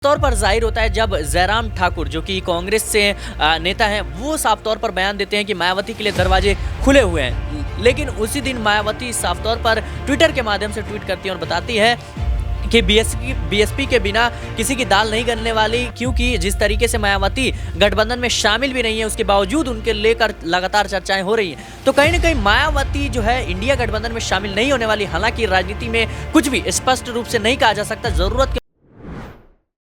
तौर पर जाहिर होता है जब जयराम ठाकुर जो कि कांग्रेस से नेता हैं वो साफ तौर पर बयान देते हैं कि मायावती के लिए दरवाजे खुले हुए हैं। लेकिन उसी दिन मायावती साफ तौर पर ट्विटर के माध्यम से ट्वीट करती है और बताती है कि बीएसपी के बिना किसी की दाल नहीं गलने वाली, क्योंकि जिस तरीके से मायावती गठबंधन में शामिल भी नहीं है उसके बावजूद उनके लेकर लगातार चर्चाएं हो रही हैं। तो कहीं ना कहीं मायावती जो है इंडिया गठबंधन में शामिल नहीं होने वाली। हालांकि राजनीति में कुछ भी स्पष्ट रूप से नहीं कहा जा सकता। जरूरत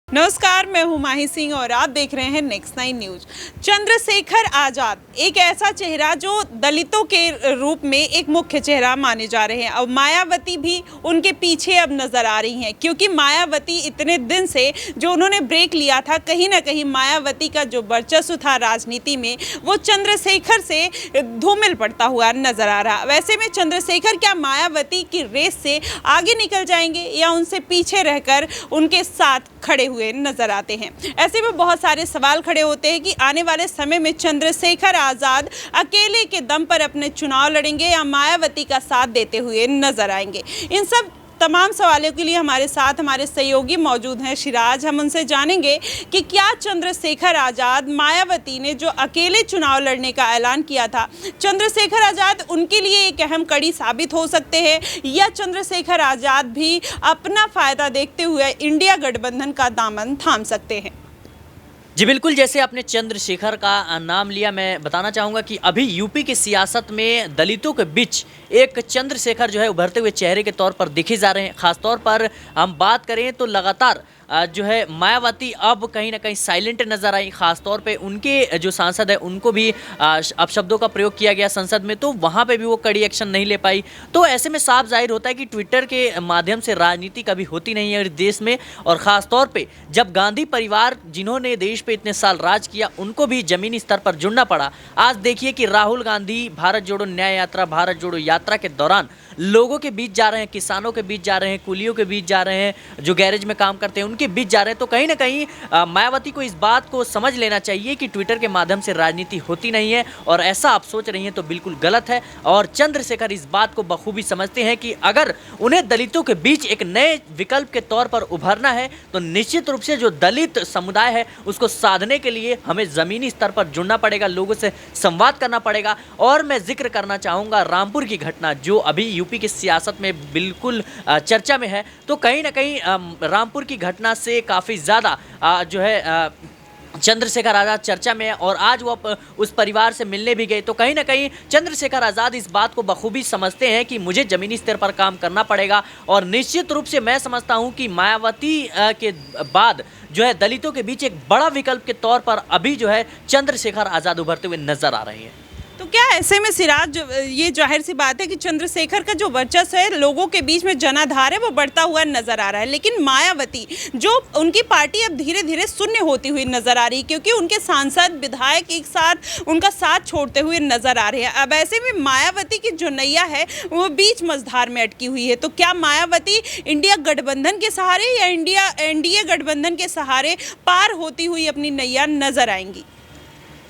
नमस्कार, मैं हूं माही सिंह और आप देख रहे हैं नेक्स्ट 9 न्यूज। चंद्रशेखर आजाद एक ऐसा चेहरा जो दलितों के रूप में एक मुख्य चेहरा माने जा रहे हैं। अब मायावती भी उनके पीछे अब नजर आ रही हैं, क्योंकि मायावती इतने दिन से जो उन्होंने ब्रेक लिया था, कहीं ना कहीं मायावती का जो वर्चस्व था राजनीति में वो चंद्रशेखर से धूमिल पड़ता हुआ नजर आ रहा। वैसे में चंद्रशेखर क्या मायावती की रेस से आगे निकल जाएंगे या उनसे पीछे रहकर उनके साथ खड़े हुए नजर आते हैं? ऐसे में बहुत सारे सवाल खड़े होते हैं कि आने वाले समय में चंद्रशेखर आजाद अकेले के दम पर अपने चुनाव लड़ेंगे या मायावती का साथ देते हुए नजर आएंगे। इन सब तमाम सवालों के लिए हमारे साथ हमारे सहयोगी मौजूद हैं शिराज। हम उनसे जानेंगे कि क्या चंद्रशेखर आजाद, मायावती ने जो अकेले चुनाव लड़ने का ऐलान किया था, चंद्रशेखर आजाद उनके लिए एक अहम कड़ी साबित हो सकते हैं या चंद्रशेखर आजाद भी अपना फायदा देखते हुए इंडिया गठबंधन का दामन थाम सकते हैं? जी बिल्कुल, जैसे आपने चंद्रशेखर का नाम लिया, मैं बताना चाहूँगा कि अभी यूपी की सियासत में दलितों के बीच एक चंद्रशेखर जो है उभरते हुए चेहरे के तौर पर दिखे जा रहे हैं। ख़ासतौर पर हम बात करें तो लगातार जो है मायावती अब कहीं ना कहीं साइलेंट नज़र आई। ख़ासतौर पे उनके जो सांसद है उनको भी अपशब्दों का प्रयोग किया गया संसद में, तो वहाँ पे भी वो कड़ी एक्शन नहीं ले पाई। तो ऐसे में साफ जाहिर होता है कि ट्विटर के माध्यम से राजनीति कभी होती नहीं है देश में। और ख़ासतौर पे जब गांधी परिवार जिन्होंने देश पे इतने साल राज किया उनको भी ज़मीनी स्तर पर जुड़ना पड़ा। आज देखिए कि राहुल गांधी भारत जोड़ो न्याय यात्रा, भारत जोड़ो यात्रा के दौरान लोगों के बीच जा रहे हैं, किसानों के बीच जा रहे हैं, कुलियों के बीच जा रहे हैं, जो गैरेज में काम करते हैं उनके बीच जा रहे हैं। तो कहीं ना कहीं मायावती को इस बात को समझ लेना चाहिए कि ट्विटर के माध्यम से राजनीति होती नहीं है, और ऐसा आप सोच रही हैं तो बिल्कुल गलत है। और चंद्रशेखर इस बात को बखूबी समझते हैं कि अगर उन्हें दलितों के बीच एक नए विकल्प के तौर पर उभरना है तो निश्चित रूप से जो दलित समुदाय है उसको साधने के लिए हमें ज़मीनी स्तर पर जुड़ना पड़ेगा, लोगों से संवाद करना पड़ेगा। और मैं जिक्र करना चाहूँगा रामपुर की घटना जो अभी यूपी की सियासत में बिल्कुल चर्चा में है। तो कहीं ना कहीं रामपुर की घटना से काफ़ी ज़्यादा जो है चंद्रशेखर आज़ाद चर्चा में है, और आज वो उस परिवार से मिलने भी गए। तो कहीं ना कहीं चंद्रशेखर आज़ाद इस बात को बखूबी समझते हैं कि मुझे ज़मीनी स्तर पर काम करना पड़ेगा। और निश्चित रूप से मैं समझता हूं कि मायावती के बाद जो है दलितों के बीच एक बड़ा विकल्प के तौर पर अभी जो है चंद्रशेखर आज़ाद उभरते हुए नजर आ रहे हैं। तो क्या ऐसे में सिराज, ये जाहिर सी बात है कि चंद्रशेखर का जो वर्चस्व है, लोगों के बीच में जनाधार है, वो बढ़ता हुआ नजर आ रहा है। लेकिन मायावती, जो उनकी पार्टी अब धीरे धीरे शून्य होती हुई नजर आ रही है, क्योंकि उनके सांसद विधायक एक साथ उनका साथ छोड़ते हुए नजर आ रहे हैं। अब ऐसे में मायावती की जो नैया है वो बीच मझधार में अटकी हुई है। तो क्या मायावती इंडिया गठबंधन के सहारे या एनडीए गठबंधन के सहारे पार होती हुई अपनी नैया नजर आएंगी?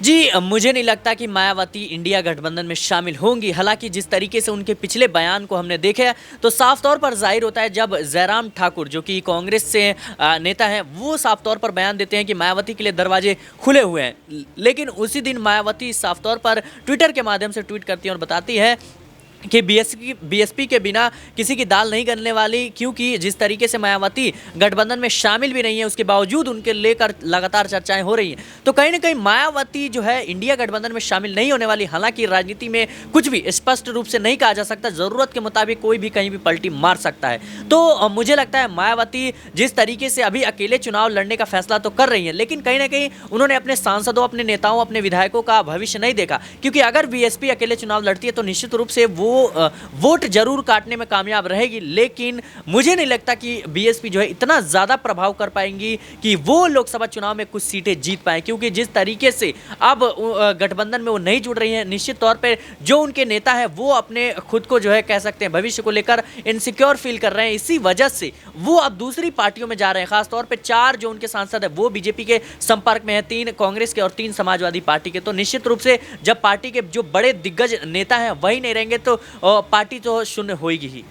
जी, मुझे नहीं लगता कि मायावती इंडिया गठबंधन में शामिल होंगी। हालांकि जिस तरीके से उनके पिछले बयान को हमने देखा तो साफ तौर पर जाहिर होता है जब जयराम ठाकुर जो कि कांग्रेस से नेता हैं वो साफ तौर पर बयान देते हैं कि मायावती के लिए दरवाजे खुले हुए हैं। लेकिन उसी दिन मायावती साफ तौर पर ट्विटर के माध्यम से ट्वीट करती है और बताती है कि बीएसपी के बिना किसी की दाल नहीं गलने वाली, क्योंकि जिस तरीके से मायावती गठबंधन में शामिल भी नहीं है उसके बावजूद उनके लेकर लगातार चर्चाएं हो रही हैं। तो कहीं ना कहीं मायावती जो है इंडिया गठबंधन में शामिल नहीं होने वाली। हालांकि राजनीति में कुछ भी स्पष्ट रूप से नहीं कहा जा सकता, ज़रूरत के मुताबिक कोई भी कहीं भी पलटी मार सकता है। तो मुझे लगता है मायावती जिस तरीके से अभी अकेले चुनाव लड़ने का फैसला तो कर रही हैं, लेकिन कहीं ना कहीं उन्होंने अपने सांसदों, अपने नेताओं, अपने विधायकों का भविष्य नहीं देखा। क्योंकि अगर बीएसपी अकेले चुनाव लड़ती है तो निश्चित रूप से वो वोट जरूर काटने में कामयाब रहेगी, लेकिन मुझे नहीं लगता कि बीएसपी जो है इतना ज़्यादा प्रभाव कर पाएंगी कि वो लोकसभा चुनाव में कुछ सीटें जीत पाए। क्योंकि जिस तरीके से अब गठबंधन में वो नहीं जुड़ रही हैं, निश्चित तौर पे जो उनके नेता हैं वो अपने खुद को जो है कह सकते हैं भविष्य को लेकर इनसिक्योर फील कर रहे हैं। इसी वजह से वो अब दूसरी पार्टियों में जा रहे हैं। खासतौर पर 4 जो उनके सांसद है वो बीजेपी के संपर्क में है, 3 कांग्रेस के और 3 समाजवादी पार्टी के। तो निश्चित रूप से जब पार्टी के जो बड़े दिग्गज नेता हैं वही नहीं रहेंगे तो पार्टी तो शून्य होगी ही।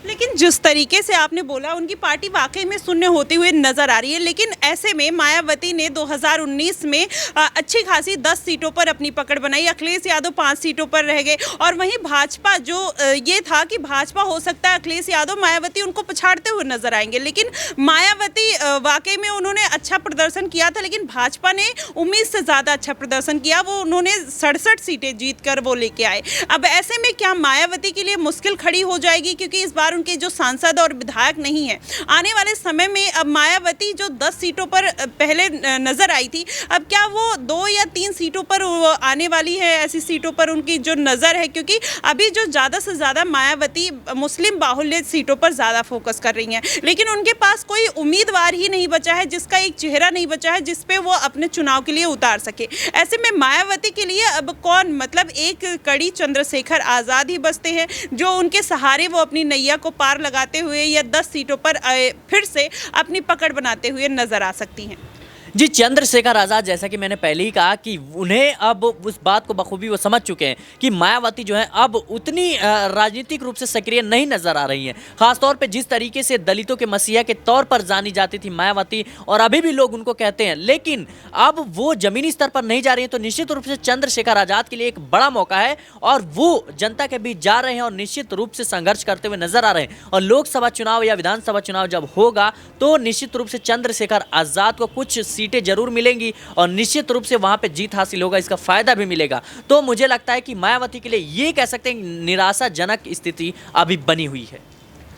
लेकिन जिस तरीके से आपने बोला उनकी पार्टी वाकई में शून्य होती हुई नजर आ रही है, लेकिन ऐसे में मायावती ने 2019 में अच्छी खासी 10 सीटों पर अपनी पकड़ बनाई, अखिलेश यादव 5 सीटों पर रह गए और वहीं भाजपा जो ये था कि भाजपा हो सकता है अखिलेश यादव मायावती उनको पछाड़ते हुए नजर आएंगे, लेकिन मायावती वाकई में उन्होंने अच्छा प्रदर्शन किया था, लेकिन भाजपा ने उम्मीद से ज़्यादा अच्छा प्रदर्शन किया, वो उन्होंने 67 सीटें जीत कर वो लेके आए। अब ऐसे में क्या मायावती के लिए मुश्किल खड़ी हो जाएगी, क्योंकि इस बार उनके जो सांसद और विधायक नहीं है, आने वाले समय में अब मायावती जो 10 सीटों पर पहले नजर आई थी, अब क्या वो 2 या 3 सीटों पर आने वाली है, ऐसी सीटों पर उनकी जो नज़र है, क्योंकि अभी जो ज़्यादा से ज़्यादा मायावती मुस्लिम बाहुल्य सीटों पर ज़्यादा फोकस कर रही हैं, लेकिन उनके पास कोई उम्मीदवार ही नहीं बचा है, जिसका एक चेहरा नहीं बचा है जिस पे वो अपने चुनाव के लिए उतार सके। ऐसे में मायावती के लिए अब कौन, मतलब एक कड़ी चंद्रशेखर आज़ाद ही बचते हैं जो उनके सहारे वो अपनी नैया को पार लगाते हुए या 10 सीटों पर फिर से अपनी पकड़ बनाते हुए नजर आ सकती हैं। जी, चंद्रशेखर आज़ाद, जैसा कि मैंने पहले ही कहा कि उन्हें अब उस बात को बखूबी वो समझ चुके हैं कि मायावती जो है अब उतनी राजनीतिक रूप से सक्रिय नहीं नजर आ रही हैं। खासतौर पे जिस तरीके से दलितों के मसीहा के तौर पर जानी जाती थी मायावती, और अभी भी लोग उनको कहते हैं, लेकिन अब वो जमीनी स्तर पर नहीं जा रही है, तो निश्चित रूप से चंद्रशेखर आज़ाद के लिए एक बड़ा मौका है और वो जनता के बीच जा रहे हैं और निश्चित रूप से संघर्ष करते हुए नजर आ रहे हैं। और लोकसभा चुनाव या विधानसभा चुनाव जब होगा तो निश्चित रूप से चंद्रशेखर आज़ाद को कुछ सीटें जरूर मिलेंगी और निश्चित रूप से वहां पे जीत हासिल होगा, इसका फायदा भी मिलेगा। तो मुझे लगता है कि मायावती के लिए ये कह सकते हैं निराशाजनक स्थिति अभी बनी हुई है।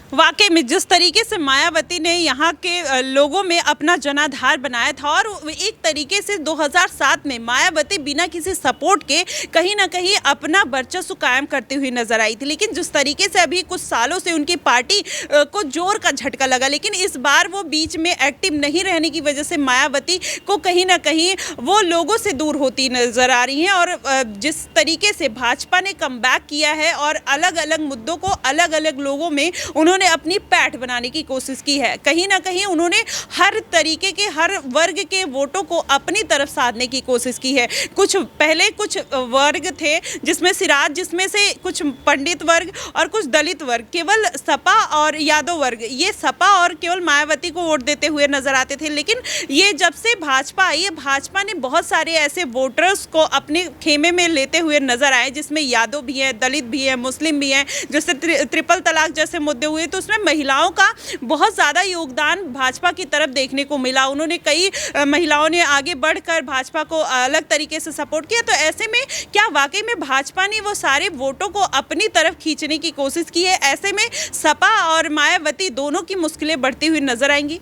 वाकई में जिस तरीके से मायावती ने यहाँ के लोगों में अपना जनाधार बनाया था और एक तरीके से 2007 में मायावती बिना किसी सपोर्ट के कहीं ना कहीं अपना वर्चस्व कायम करती हुई नजर आई थी, लेकिन जिस तरीके से अभी कुछ सालों से उनकी पार्टी को जोर का झटका लगा, लेकिन इस बार वो बीच में एक्टिव नहीं रहने की वजह से मायावती को कहीं ना कहीं वो लोगों से दूर होती नजर आ रही हैं। और जिस तरीके से भाजपा ने कमबैक किया है और अलग अलग मुद्दों को अलग अलग लोगों में उन्होंने अपनी पैठ बनाने की कोशिश की है, कहीं ना कहीं उन्होंने हर तरीके के हर वर्ग के वोटों को अपनी तरफ साधने की कोशिश की है। कुछ पहले कुछ वर्ग थे जिसमें सिराज, जिसमें से कुछ पंडित वर्ग और कुछ दलित वर्ग, केवल सपा और यादव वर्ग, ये सपा और केवल मायावती को वोट देते हुए नजर आते थे, लेकिन ये जब से भाजपा आई है, भाजपा ने बहुत सारे ऐसे वोटर्स को अपने खेमे में लेते हुए नजर आए, जिसमें यादव भी है, दलित भी है, मुस्लिम भी है, जैसे ट्रिपल तलाक जैसे मुद्दे हुए तो उसमें महिलाओं का बहुत ज़्यादा योगदान भाजपा की तरफ देखने को मिला। उन्होंने कई महिलाओं ने आगे बढ़कर भाजपा को अलग तरीके से सपोर्ट किया। तो ऐसे में क्या वाकई में भाजपा ने वो सारे वोटों को अपनी तरफ खींचने की कोशिश की है? ऐसे में सपा और मायावती दोनों की मुश्किलें बढ़ती हुई नजर आएंगी।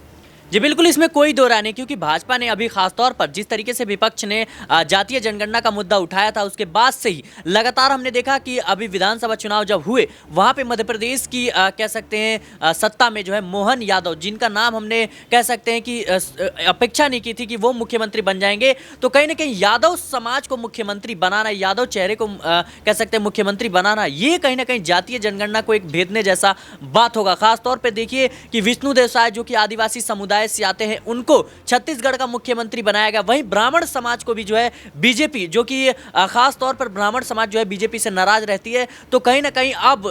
जी बिल्कुल, इसमें कोई दो राय नहीं, क्योंकि भाजपा ने अभी खासतौर पर जिस तरीके से विपक्ष ने जातीय जनगणना का मुद्दा उठाया था, उसके बाद से ही लगातार हमने देखा कि अभी विधानसभा चुनाव जब हुए वहां पे मध्य प्रदेश की कह सकते हैं सत्ता में जो है मोहन यादव, जिनका नाम हमने कह सकते हैं कि अपेक्षा नहीं की थी कि वो मुख्यमंत्री बन जाएंगे, तो कहीं ना कहीं यादव समाज को मुख्यमंत्री बनाना, यादव चेहरे को कह सकते हैं मुख्यमंत्री बनाना, ये कहीं ना कहीं जातीय जनगणना को एक भेदने जैसा बात होगा। खासतौर पर देखिए कि विष्णुदेव साय जो कि आदिवासी समुदाय से आते हैं, उनको छत्तीसगढ़ का मुख्यमंत्री बनाया गया। वहीं ब्राह्मण समाज को भी जो है बीजेपी, जो कि खास तौर पर ब्राह्मण समाज जो है बीजेपी से नाराज रहती है, तो कहीं ना कहीं अब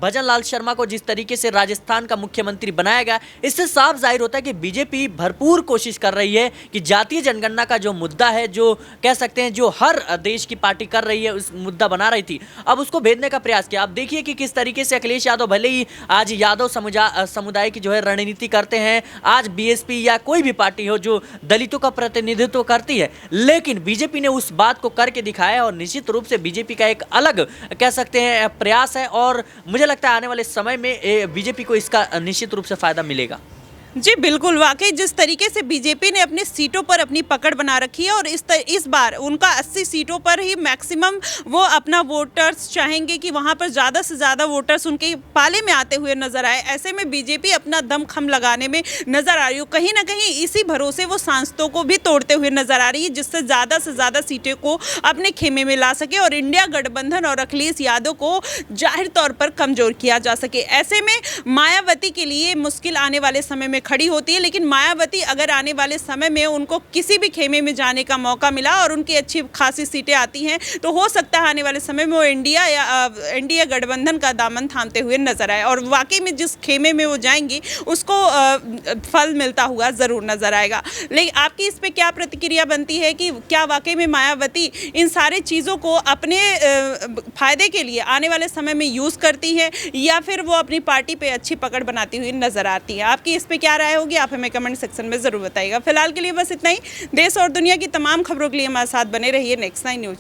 भजन लाल शर्मा को जिस तरीके से राजस्थान का मुख्यमंत्री बनाया गया, इससे साफ जाहिर होता है कि बीजेपी भरपूर कोशिश कर रही है कि जातीय जनगणना का जो मुद्दा है, जो कह सकते हैं जो हर देश की पार्टी कर रही है, उस मुद्दा बना रही थी, अब उसको भेदने का प्रयास किया। अब देखिए कि किस तरीके से अखिलेश यादव भले ही आज यादव समुदाय की जो है रणनीति करते हैं, आज बीएसपी या कोई भी पार्टी हो जो दलितों का प्रतिनिधित्व करती है, लेकिन बीजेपी ने उस बात को करके दिखाया और निश्चित रूप से बीजेपी का एक अलग कह सकते हैं प्रयास है और मुझे लगता है आने वाले समय में बीजेपी को इसका निश्चित रूप से फायदा मिलेगा। जी बिल्कुल, वाकई जिस तरीके से बीजेपी ने अपनी सीटों पर अपनी पकड़ बना रखी है और इस बार उनका 80 सीटों पर ही मैक्सिमम वो अपना वोटर्स चाहेंगे कि वहां पर ज़्यादा से ज़्यादा वोटर्स उनके पाले में आते हुए नजर आए। ऐसे में बीजेपी अपना दम खम लगाने में नजर आ रही है, कहीं ना कहीं इसी भरोसे वो सांसदों को भी तोड़ते हुए नजर आ रही है, जिससे ज़्यादा से ज़्यादा सीटें को अपने खेमे में ला सके और इंडिया गठबंधन और अखिलेश यादव को जाहिर तौर पर कमजोर किया जा सके। ऐसे में मायावती के लिए मुश्किल आने वाले समय में खड़ी होती है, लेकिन मायावती अगर आने वाले समय में उनको किसी भी खेमे में जाने का मौका मिला और उनकी अच्छी खासी सीटें आती हैं तो हो सकता है आने वाले समय में वो एनडीए गठबंधन का दामन थामते हुए नजर आए, और वाकई में जिस खेमे में वो जाएंगी उसको फल मिलता हुआ ज़रूर नजर आएगा। लेकिन आपकी इस पे क्या प्रतिक्रिया बनती है कि क्या वाकई में मायावती इन सारी चीज़ों को अपने फायदे के लिए आने वाले समय में यूज़ करती है या फिर वो अपनी पार्टी पे अच्छी पकड़ बनाती हुई नजर आती है? आपकी इस पे क्या राय होगी, आप हमें कमेंट सेक्शन में ज़रूर बताइएगा। फिलहाल के लिए बस इतना ही। देश और दुनिया की तमाम खबरों के लिए हमारे साथ बने रहिए नेक्स्ट 9 न्यूज़।